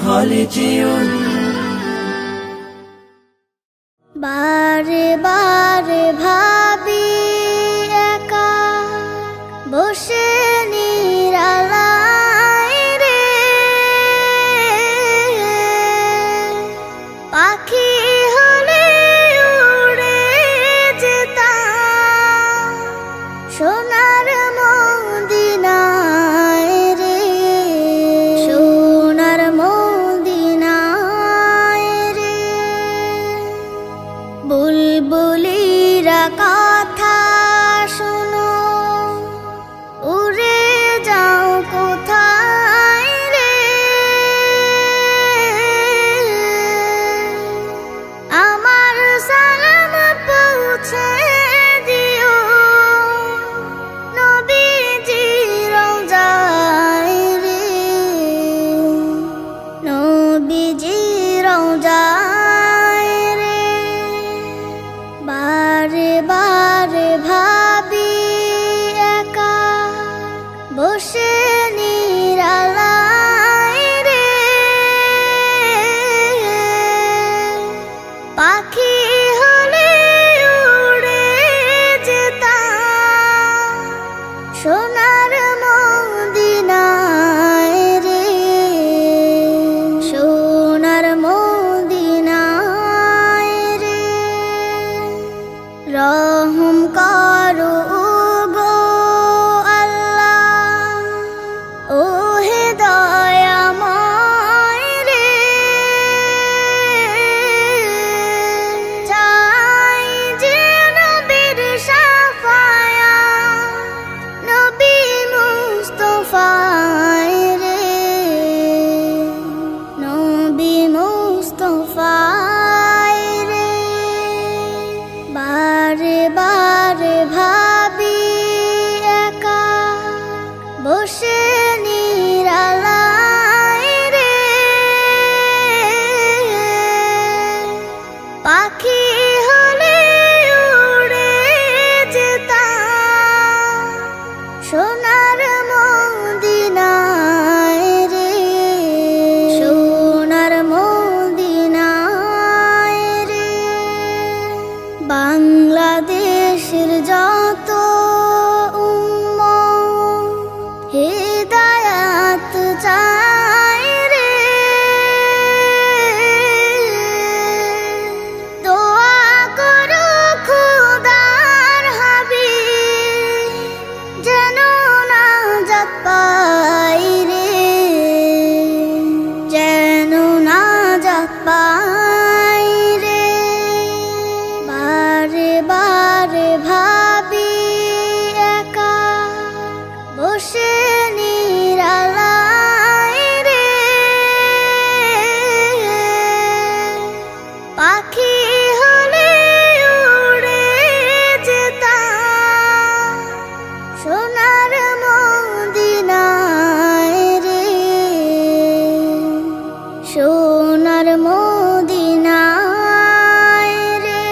خالدون বারে বারে ভাবি একা বসে নিরালায় রে, পাখি হলে উড়ে যেতাম সোনার মদিনায় রে, সোনার মদিনায় রে। বুলবুলিরা কথা শোনো, উড়ে যাও কোথায় রে, আমার সালাম পৌঁছে দিও নবীজি রওজায় রে, নবীজি রওজায় রে। বারে বারে ভাবি একা বসে নিরালায় রে, পাখি হলে উড়ে যেতাম সোনার মদিনায় রে, সোনার মদিনায় রে। রহম করো গো আল্লাহ, ও হে দয়াময় রে, চাই যে নবীর শাফায়াত, নবী মুস্তাফায় রে, নবী মুস্তাফায় রে। বারে বারে ভাবি একা বসে নিরালায় রে, পাখি হলে উড়ে যেতাম সোনার মদিনায় রে, সোনার মদিনায় রে। বাংলাদেশের যত উম্মত হিদায়াত চায় রে, দোয়া করো খোদার হাবিব যেন নাজাত পাই রে, যেন নাজাত পাই রে। বারে বারে ভাবি একা বসে নিরালায় রে, পাখি হলে উড়ে যেতাম সোনার মদিনায় রে, সোনার মদিনায় রে।